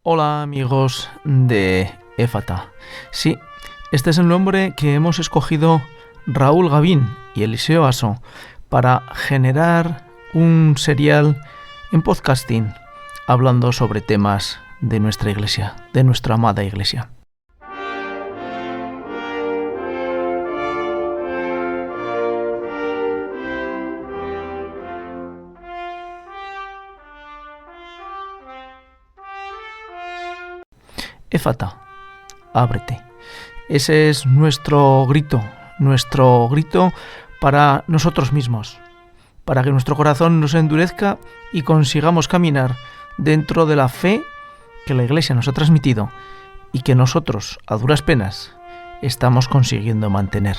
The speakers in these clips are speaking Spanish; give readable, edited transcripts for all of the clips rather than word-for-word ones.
Hola amigos de Éfata. Sí, este es el nombre que hemos escogido Raúl Gavín y Eliseo Aso para generar un serial en podcasting hablando sobre temas de nuestra iglesia, de nuestra amada iglesia. Éfata, ábrete. Ese es nuestro grito para nosotros mismos, para que nuestro corazón nos endurezca y consigamos caminar dentro de la fe que la Iglesia nos ha transmitido y que nosotros, a duras penas, estamos consiguiendo mantener.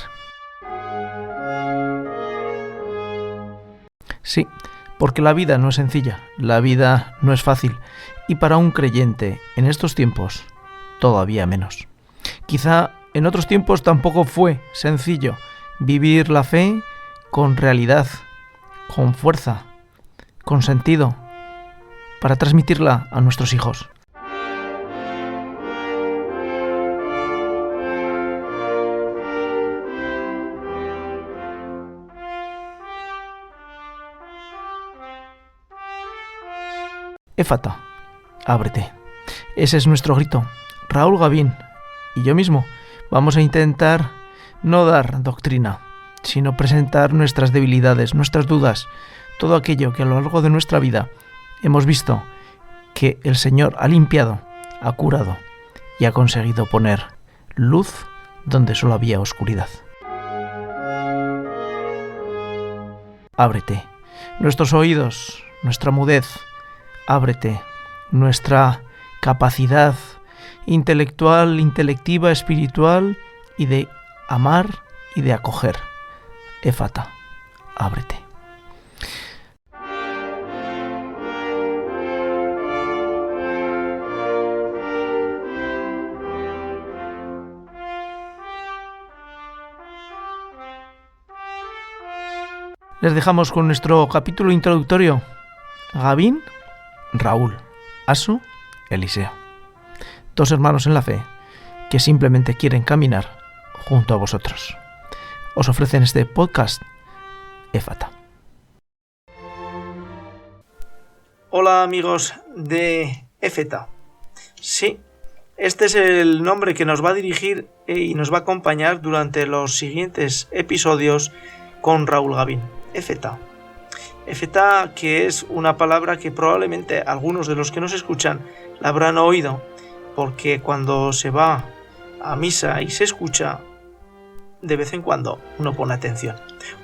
Sí, porque la vida no es sencilla, la vida no es fácil, y para un creyente en estos tiempos, todavía menos. Quizá en otros tiempos tampoco fue sencillo vivir la fe con realidad, con fuerza, con sentido, para transmitirla a nuestros hijos. Éfata, ábrete. Ese es nuestro grito. Raúl Gavín y yo mismo vamos a intentar no dar doctrina, sino presentar nuestras debilidades, nuestras dudas, todo aquello que a lo largo de nuestra vida hemos visto que el Señor ha limpiado, ha curado y ha conseguido poner luz donde solo había oscuridad. Ábrete, nuestros oídos, nuestra mudez, ábrete, nuestra capacidad intelectual, intelectiva, espiritual y de amar y de acoger. Éfata, ábrete. Les dejamos con nuestro capítulo introductorio. Gavín, Raúl, Aso, Eliseo. Dos hermanos en la fe que simplemente quieren caminar junto a vosotros. Os ofrecen este podcast Éfata. Hola amigos de Éfata. Sí, este es el nombre que nos va a dirigir y nos va a acompañar durante los siguientes episodios con Raúl Gavín. Éfata. Éfata, que es una palabra que probablemente algunos de los que nos escuchan la habrán oído, porque cuando se va a misa y se escucha, de vez en cuando uno pone atención.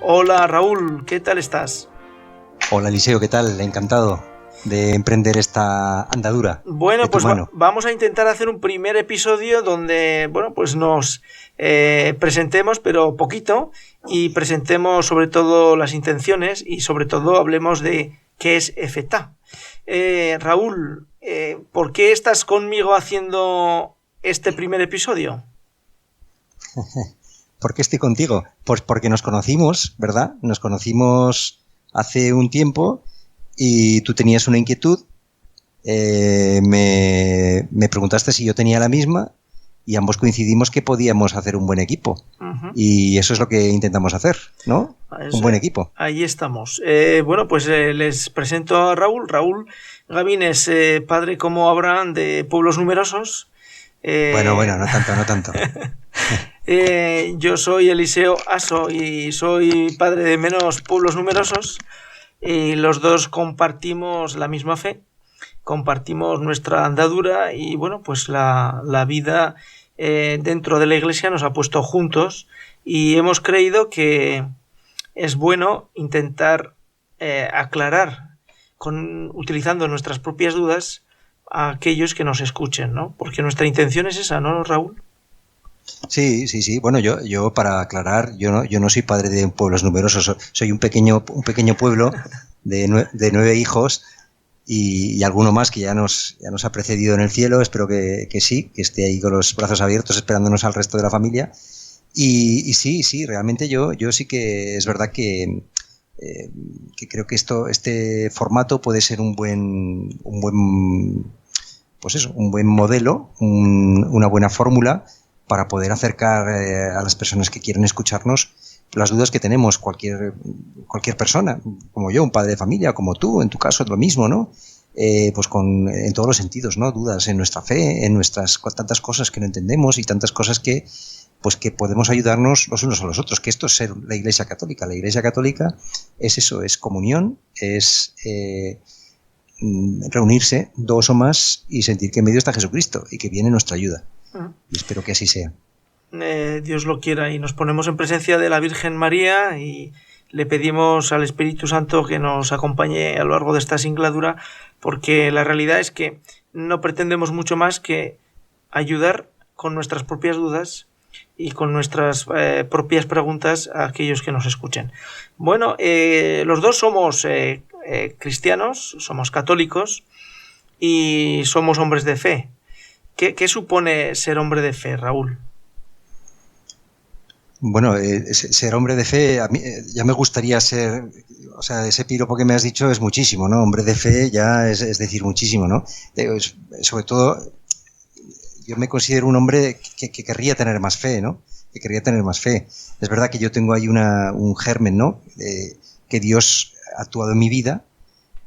Hola Raúl, ¿qué tal estás? Hola Eliseo, ¿qué tal? Encantado de emprender esta andadura. Bueno, pues vamos a intentar hacer un primer episodio donde, pues nos presentemos, pero poquito, y presentemos sobre todo las intenciones y sobre todo hablemos de qué es Éfata. Raúl, ¿por qué estás conmigo haciendo este primer episodio? ¿Por qué estoy contigo? Pues porque nos conocimos, ¿verdad? Nos conocimos hace un tiempo y tú tenías una inquietud, me preguntaste si yo tenía la misma y ambos coincidimos que podíamos hacer un buen equipo. Uh-huh. Y eso es lo que intentamos hacer, ¿no? Un buen equipo. Ahí estamos. Les presento a Raúl. Raúl Gavín es padre como Abraham de pueblos numerosos. Bueno, no tanto. Yo soy Eliseo Aso y soy padre de menos pueblos numerosos. Y los dos compartimos la misma fe, compartimos nuestra andadura y pues la vida dentro de la iglesia nos ha puesto juntos y hemos creído que es bueno intentar aclarar utilizando nuestras propias dudas a aquellos que nos escuchen, ¿no? Porque nuestra intención es esa, ¿no, Raúl? Sí. Bueno, yo para aclarar, yo no soy padre de pueblos numerosos, soy un pequeño pueblo de 9 hijos y alguno más que ya nos ha precedido en el cielo. Espero que sí, que esté ahí con los brazos abiertos esperándonos al resto de la familia. Y sí, realmente yo sí que es verdad que creo que este formato puede ser un buen pues eso, un buen modelo, una buena fórmula para poder acercar a las personas que quieren escucharnos las dudas que tenemos, cualquier persona, como yo, un padre de familia, como tú, en tu caso es lo mismo, ¿no? Pues en todos los sentidos, ¿no? Dudas en nuestra fe, con tantas cosas que no entendemos y tantas cosas que podemos ayudarnos los unos a los otros, que esto es ser la Iglesia Católica. La Iglesia Católica es eso, es comunión, es reunirse dos o más y sentir que en medio está Jesucristo y que viene nuestra ayuda. Y espero que así sea. Dios lo quiera, y nos ponemos en presencia de la Virgen María y le pedimos al Espíritu Santo que nos acompañe a lo largo de esta singladura, porque la realidad es que no pretendemos mucho más que ayudar con nuestras propias dudas y con nuestras propias preguntas a aquellos que nos escuchen. Bueno, los dos somos cristianos, somos católicos y somos hombres de fe. ¿Qué supone ser hombre de fe, Raúl? Bueno, ser hombre de fe, a mí ya me gustaría ser, o sea, ese piropo que me has dicho es muchísimo, ¿no? Hombre de fe ya es decir muchísimo, ¿no? Sobre todo, yo me considero un hombre que querría tener más fe, ¿no? Que querría tener más fe. Es verdad que yo tengo ahí un germen, ¿no? Que Dios ha actuado en mi vida,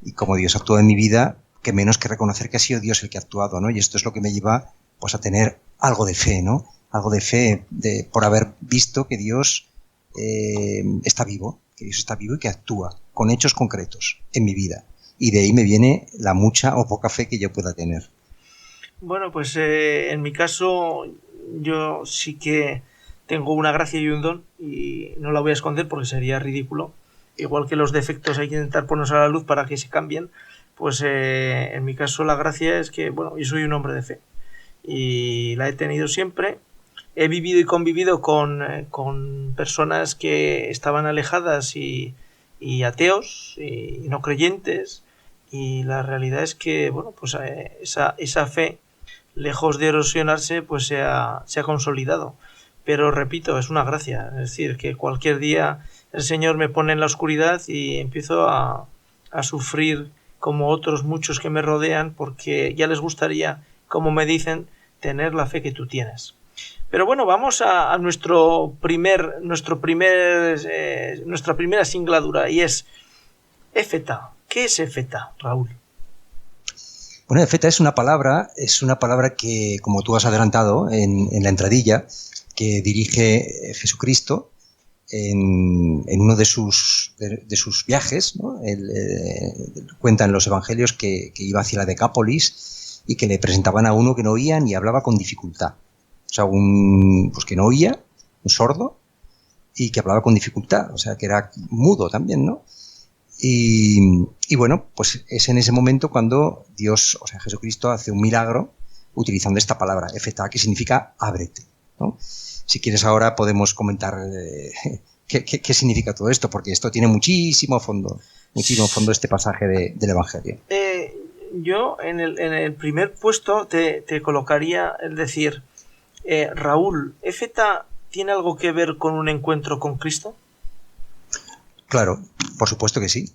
y como Dios ha actuado en mi vida, que menos que reconocer que ha sido Dios el que ha actuado, ¿no? Y esto es lo que me lleva, pues, a tener algo de fe, ¿no? Algo de fe por haber visto que Dios está vivo, y que actúa con hechos concretos en mi vida. Y de ahí me viene la mucha o poca fe que yo pueda tener. Bueno, pues en mi caso yo sí que tengo una gracia y un don, y no la voy a esconder porque sería ridículo. Igual que los defectos hay que intentar ponerlos a la luz para que se cambien, pues en mi caso la gracia es que, bueno, yo soy un hombre de fe y la he tenido siempre. He vivido y convivido con personas que estaban alejadas y ateos y no creyentes, y la realidad es que, bueno, pues esa fe, lejos de erosionarse, pues se ha consolidado. Pero repito, es una gracia, es decir, que cualquier día el Señor me pone en la oscuridad y empiezo a sufrir como otros muchos que me rodean, porque ya les gustaría, como me dicen, tener la fe que tú tienes. Pero bueno, vamos a nuestra primera singladura, y es Éfeta. ¿Qué es Éfeta, Raúl? Bueno, Éfeta es una palabra que, como tú has adelantado en la entradilla, que dirige Jesucristo en uno de sus viajes, ¿no? Cuenta en los evangelios que iba hacia la Decápolis y que le presentaban a uno que no oía ni hablaba con dificultad. O sea, pues que no oía, un sordo, y que hablaba con dificultad, o sea, que era mudo también, ¿no? Y bueno, pues es en ese momento cuando Dios, o sea, Jesucristo, hace un milagro utilizando esta palabra, Éfeta, que significa ábrete, ¿no? Si quieres ahora podemos comentar qué significa todo esto, porque esto tiene muchísimo fondo este pasaje del Evangelio. Yo en el primer puesto te colocaría el decir, Raúl, ¿Éfeta tiene algo que ver con un encuentro con Cristo? Claro, por supuesto que sí.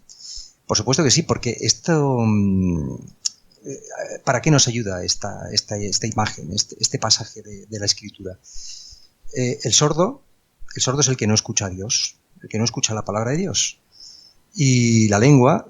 Por supuesto que sí, porque esto... ¿Para qué nos ayuda esta imagen, este pasaje de la Escritura? El sordo es el que no escucha a Dios, el que no escucha la palabra de Dios. Y la lengua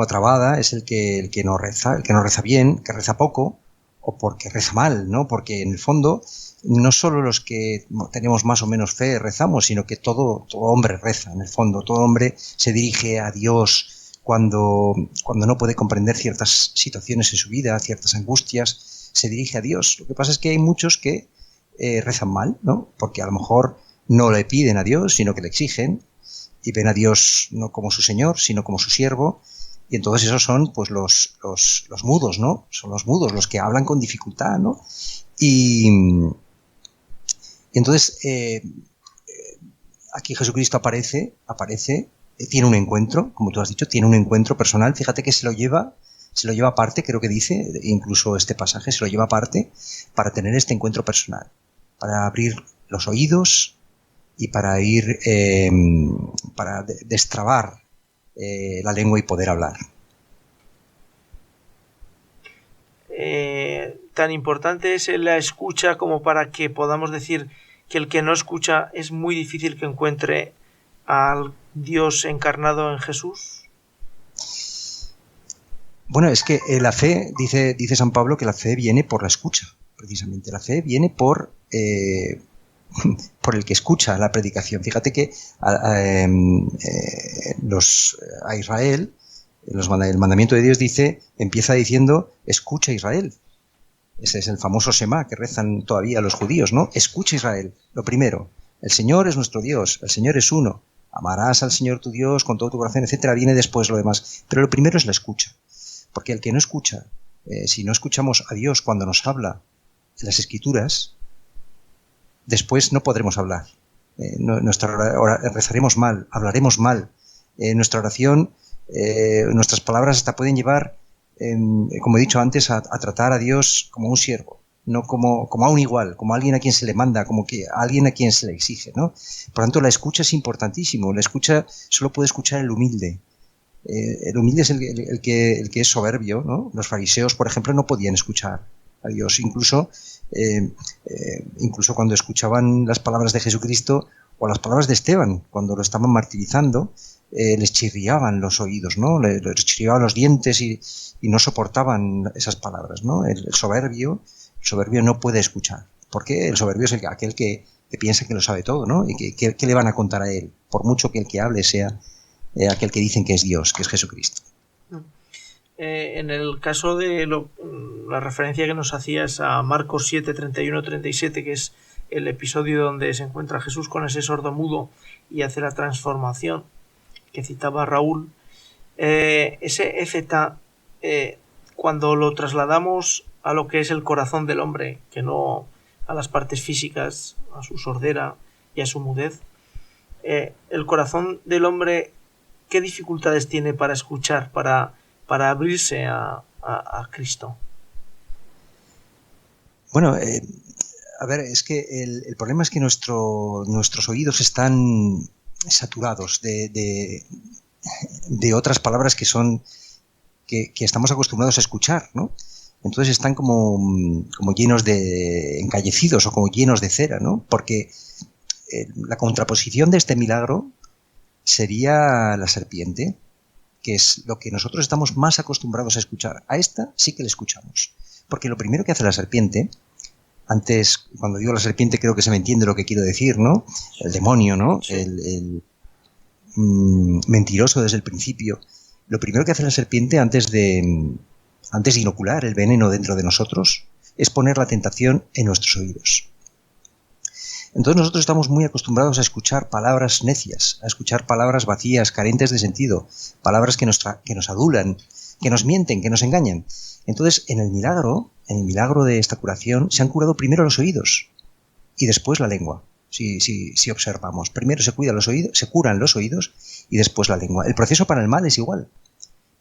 trabada es el que no reza bien, que reza poco, o porque reza mal, ¿no? Porque en el fondo no solo los que tenemos más o menos fe rezamos, sino que todo hombre reza, en el fondo. Todo hombre se dirige a Dios cuando no puede comprender ciertas situaciones en su vida, ciertas angustias, se dirige a Dios. Lo que pasa es que hay muchos que rezan mal, ¿no? Porque a lo mejor no le piden a Dios, sino que le exigen, y ven a Dios no como su Señor, sino como su siervo. Y entonces esos son pues los mudos, ¿no? Son los mudos, los que hablan con dificultad, ¿no? Y entonces aquí Jesucristo aparece, tiene un encuentro, como tú has dicho, tiene un encuentro personal. Fíjate que se lo lleva aparte, creo que dice, incluso este pasaje se lo lleva aparte para tener este encuentro personal, para abrir los oídos y para ir, para destrabar la lengua y poder hablar. tan importante es la escucha como para que podamos decir que el que no escucha es muy difícil que encuentre al Dios encarnado en Jesús? Bueno, es que la fe, dice San Pablo, que la fe viene por la escucha, precisamente. La fe viene por el que escucha la predicación. Fíjate que a Israel, el mandamiento de Dios empieza diciendo, escucha Israel. Ese es el famoso Shema que rezan todavía los judíos, ¿no? Escucha Israel, lo primero. El Señor es nuestro Dios, el Señor es uno. Amarás al Señor tu Dios con todo tu corazón, etcétera. Viene después lo demás. Pero lo primero es la escucha. Porque el que no escucha, si no escuchamos a Dios cuando nos habla en las Escrituras, después no podremos hablar. Rezaremos mal, hablaremos mal. Nuestra oración, nuestras palabras hasta pueden llevar, como he dicho antes, a tratar a Dios como un siervo, no como a un igual, como a alguien a quien se le manda, como que a alguien a quien se le exige, ¿no? Por tanto, la escucha es importantísimo. La escucha solo puede escuchar el humilde. El humilde es el que es soberbio, ¿no? Los fariseos, por ejemplo, no podían escuchar a Dios. Incluso cuando escuchaban las palabras de Jesucristo o las palabras de Esteban, cuando lo estaban martirizando, les chirriaban los oídos, ¿no? Les chirriaban los dientes y no soportaban esas palabras, ¿no? El soberbio no puede escuchar, porque el soberbio es aquel que piensa que lo sabe todo, ¿no? Y que le van a contar a él, por mucho que el que hable sea aquel que dicen que es Dios, que es Jesucristo. En el caso de la referencia que nos hacías a Marcos 7, 31, 37, que es el episodio donde se encuentra Jesús con ese sordomudo y hace la transformación que citaba Raúl, ese Éfeta, cuando lo trasladamos a lo que es el corazón del hombre, que no a las partes físicas, a su sordera y a su mudez, el corazón del hombre, ¿qué dificultades tiene para escuchar, para abrirse a Cristo? Bueno, a ver, es que el problema es que nuestros oídos están saturados de otras palabras que estamos acostumbrados a escuchar, ¿no? Entonces están como llenos de encallecidos o como llenos de cera, ¿no? Porque la contraposición de este milagro sería la serpiente, que es lo que nosotros estamos más acostumbrados a escuchar. A esta sí que le escuchamos. Porque lo primero que hace la serpiente, antes, cuando digo la serpiente creo que se me entiende lo que quiero decir, ¿no? El demonio, ¿no? Sí. El mentiroso desde el principio. Lo primero que hace la serpiente antes de inocular el veneno dentro de nosotros es poner la tentación en nuestros oídos. Entonces nosotros estamos muy acostumbrados a escuchar palabras necias, a escuchar palabras vacías, carentes de sentido, palabras que nos adulan, que nos mienten, que nos engañan. Entonces en el milagro de esta curación, se han curado primero los oídos y después la lengua. Si observamos, primero se curan los oídos y después la lengua. El proceso para el mal es igual.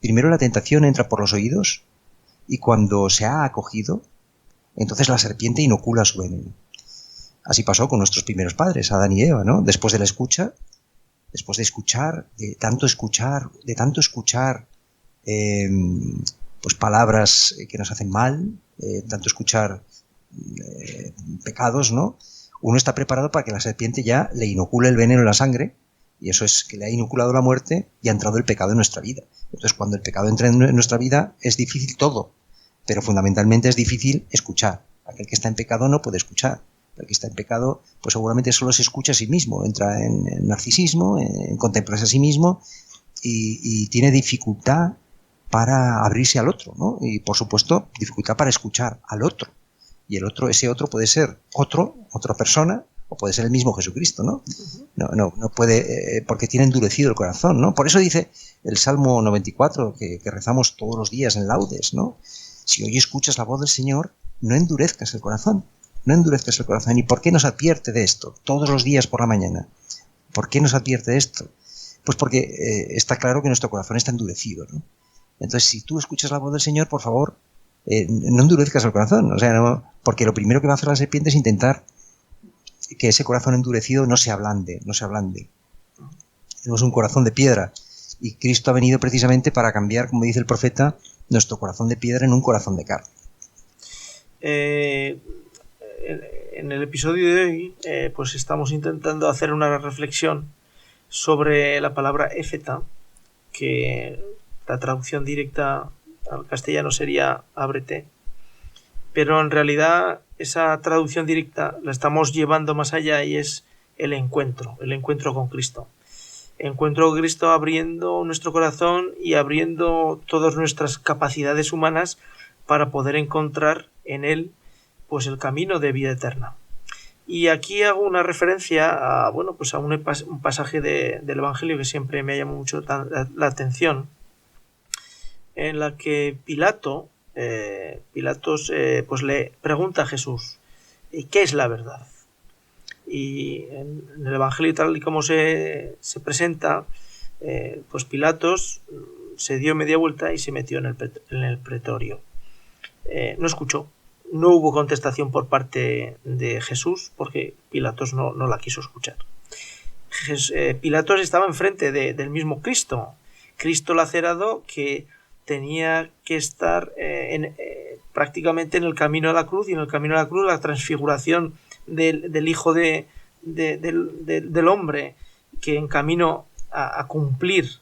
Primero la tentación entra por los oídos y cuando se ha acogido, entonces la serpiente inocula su veneno. Así pasó con nuestros primeros padres, Adán y Eva, ¿no? Después de la escucha, después de escuchar, de tanto escuchar, pues palabras que nos hacen mal, tanto escuchar pecados, ¿no? Uno está preparado para que la serpiente ya le inocule el veneno en la sangre, y eso es que le ha inoculado la muerte y ha entrado el pecado en nuestra vida. Entonces, cuando el pecado entra en nuestra vida, es difícil todo, pero fundamentalmente es difícil escuchar. Aquel que está en pecado no puede escuchar. El que está en pecado, pues seguramente solo se escucha a sí mismo, entra en narcisismo, en contemplarse a sí mismo y tiene dificultad para abrirse al otro, ¿no? Y por supuesto, dificultad para escuchar al otro. Y ese otro puede ser otra persona, o puede ser el mismo Jesucristo, ¿no? No puede, porque tiene endurecido el corazón, ¿no? Por eso dice el Salmo 94, que rezamos todos los días en laudes, ¿no? Si hoy escuchas la voz del Señor, no endurezcas el corazón. No endurezcas el corazón. ¿Y por qué nos advierte de esto? Todos los días por la mañana. ¿Por qué nos advierte de esto? Pues porque está claro que nuestro corazón está endurecido, ¿no? Entonces, si tú escuchas la voz del Señor, por favor, no endurezcas el corazón. O sea, no, porque lo primero que va a hacer la serpiente es intentar que ese corazón endurecido no se ablande. Tenemos un corazón de piedra y Cristo ha venido precisamente para cambiar, como dice el profeta, nuestro corazón de piedra en un corazón de carne. en el episodio de hoy pues estamos intentando hacer una reflexión sobre la palabra éfeta, que la traducción directa al castellano sería ábrete, pero en realidad esa traducción directa la estamos llevando más allá y es el encuentro con Cristo. Encuentro con Cristo abriendo nuestro corazón y abriendo todas nuestras capacidades humanas para poder encontrar en Él pues el camino de vida eterna. Y aquí hago una referencia a, pues a un pasaje del Evangelio que siempre me ha llamado mucho la atención, en la que Pilatos pues le pregunta a Jesús, ¿qué es la verdad? Y en el Evangelio tal y como se presenta, pues Pilatos se dio media vuelta y se metió en el pretorio. No escuchó. No hubo contestación por parte de Jesús porque Pilatos no la quiso escuchar. Pilatos estaba enfrente del mismo Cristo lacerado, que tenía que estar prácticamente en el camino a la cruz, y en el camino a la cruz la transfiguración del Hijo del Hombre, que en camino a cumplir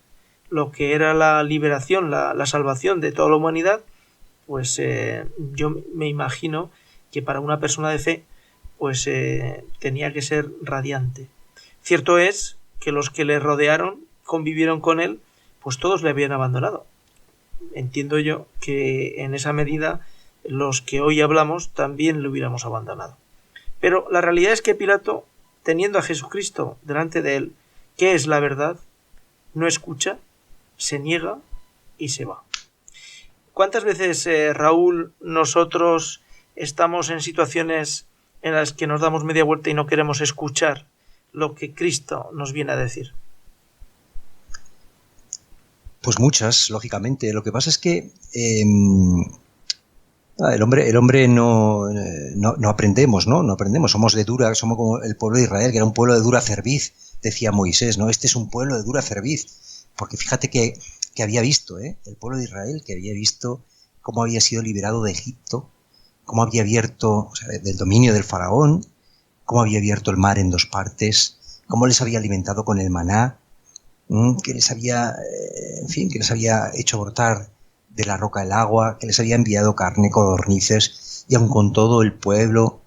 lo que era la liberación, la salvación de toda la humanidad, pues yo me imagino que para una persona de fe pues tenía que ser radiante. Cierto es que los que le rodearon, convivieron con él, pues todos le habían abandonado. Entiendo yo que en esa medida los que hoy hablamos también le hubiéramos abandonado. Pero la realidad es que Pilato, teniendo a Jesucristo delante de él, que es la verdad, no escucha, se niega y se va. ¿Cuántas veces, Raúl, nosotros estamos en situaciones en las que nos damos media vuelta y no queremos escuchar lo que Cristo nos viene a decir? Pues muchas, lógicamente. Lo que pasa es que el hombre no aprendemos, ¿no? No aprendemos. Somos como el pueblo de Israel, que era un pueblo de dura cerviz, decía Moisés, ¿no? Este es un pueblo de dura cerviz. Porque fíjate que había visto, el pueblo de Israel, que había visto cómo había sido liberado de Egipto, cómo había abierto, del dominio del faraón, cómo había abierto el mar en dos partes, cómo les había alimentado con el maná, que les había hecho brotar de la roca el agua, que les había enviado carne, codornices, y aun con todo el pueblo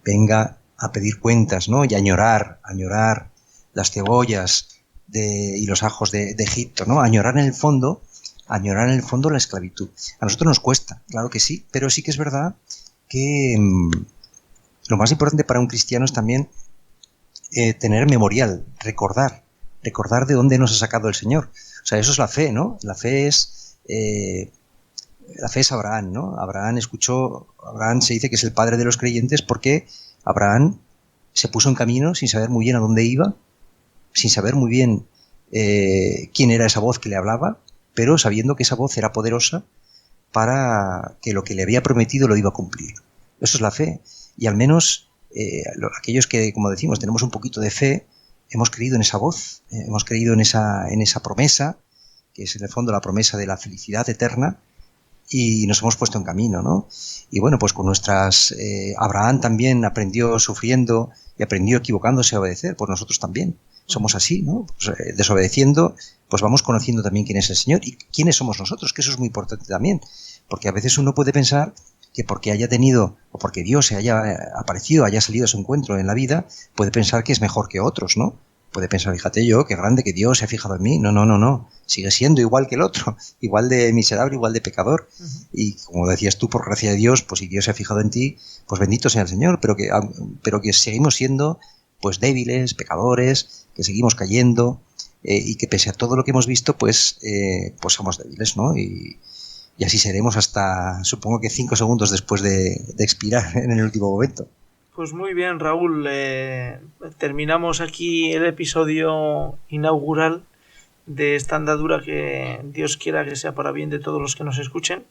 venga a pedir cuentas, ¿no? Y a añorar las cebollas y los ajos de Egipto, ¿no? Añorar en el fondo la esclavitud. A nosotros nos cuesta, claro que sí, pero sí que es verdad que lo más importante para un cristiano es también tener memorial, recordar de dónde nos ha sacado el Señor. O sea, eso es la fe, ¿no? La fe es Abraham, ¿no? Abraham se dice que es el padre de los creyentes porque Abraham se puso en camino sin saber muy bien a dónde iba, sin saber muy bien quién era esa voz que le hablaba, pero sabiendo que esa voz era poderosa para que lo que le había prometido lo iba a cumplir. Eso es la fe. Y al menos aquellos que, como decimos, tenemos un poquito de fe, hemos creído en esa voz, hemos creído en esa promesa, que es en el fondo la promesa de la felicidad eterna, y nos hemos puesto en camino, ¿no? Y bueno, pues con Abraham también aprendió sufriendo y aprendió equivocándose a obedecer, pues nosotros también somos así, ¿no? Pues, desobedeciendo, pues vamos conociendo también quién es el Señor y quiénes somos nosotros, que eso es muy importante también, porque a veces uno puede pensar que porque haya tenido, o porque Dios se haya aparecido, haya salido a su encuentro en la vida, puede pensar que es mejor que otros, ¿no? Puede pensar, fíjate yo, qué grande que Dios se ha fijado en mí. No. Sigue siendo igual que el otro, igual de miserable, igual de pecador. Uh-huh. Y como decías tú, por gracia de Dios, pues si Dios se ha fijado en ti, pues bendito sea el Señor, pero que seguimos siendo pues débiles, pecadores, que seguimos cayendo, y que pese a todo lo que hemos visto, pues somos débiles, ¿no? Y así seremos hasta, supongo que 5 segundos después de expirar en el último momento. Pues muy bien, Raúl. Terminamos aquí el episodio inaugural de esta andadura, que Dios quiera que sea para bien de todos los que nos escuchen,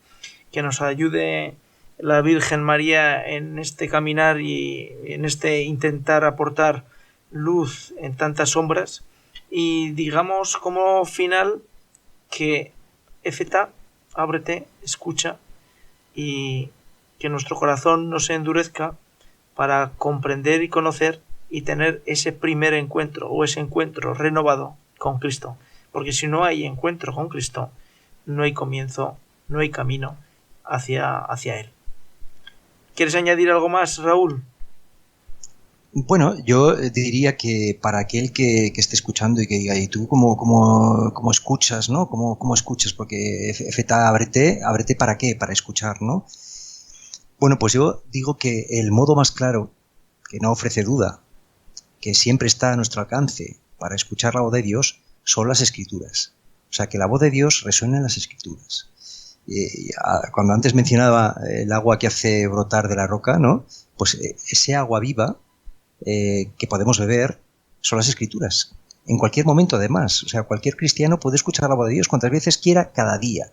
que nos ayude la Virgen María en este caminar y en este intentar aportar luz en tantas sombras. Y digamos como final que éfeta, ábrete, escucha y que nuestro corazón no se endurezca para comprender y conocer y tener ese primer encuentro o ese encuentro renovado con Cristo. Porque si no hay encuentro con Cristo, no hay comienzo, no hay camino hacia Él. ¿Quieres añadir algo más, Raúl? Bueno, yo diría que para aquel que esté escuchando y que diga, ¿y tú cómo escuchas, no? ¿Cómo escuchas? Porque Efeta, ábrete ¿para qué? Para escuchar, ¿no? Bueno, pues yo digo que el modo más claro, que no ofrece duda, que siempre está a nuestro alcance para escuchar la voz de Dios, son las Escrituras. O sea, que la voz de Dios resuena en las Escrituras. Cuando antes mencionaba el agua que hace brotar de la roca, ¿no? Pues ese agua viva que podemos beber son las Escrituras. En cualquier momento, además. O sea, cualquier cristiano puede escuchar la voz de Dios cuantas veces quiera cada día.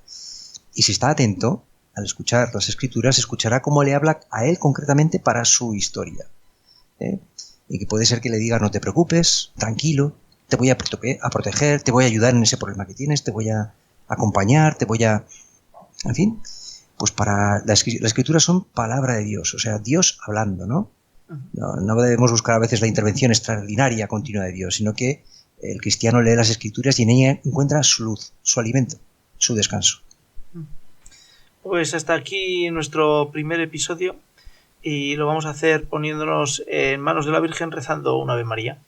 Y si está atento, al escuchar las Escrituras, escuchará cómo le habla a él concretamente para su historia. Y que puede ser que le diga, no te preocupes, tranquilo, te voy a proteger, te voy a ayudar en ese problema que tienes, te voy a acompañar, te voy a... En fin, pues para la Escritura son palabra de Dios, o sea, Dios hablando, ¿no? No debemos buscar a veces la intervención extraordinaria continua de Dios, sino que el cristiano lee las Escrituras y en ella encuentra su luz, su alimento, su descanso. Pues hasta aquí nuestro primer episodio y lo vamos a hacer poniéndonos en manos de la Virgen rezando un Ave María.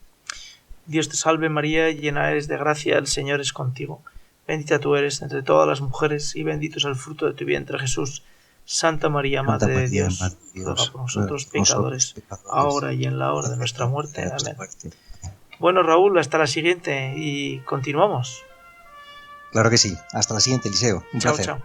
Dios te salve María, llena eres de gracia, el Señor es contigo. Bendita tú eres entre todas las mujeres y bendito es el fruto de tu vientre Jesús. Santa María, Madre de Dios, ruega por nosotros pecadores, ahora y en la hora de nuestra muerte. Amén. Bueno, Raúl, hasta la siguiente y continuamos. Claro que sí. Hasta la siguiente, Eliseo. Un placer. Chao.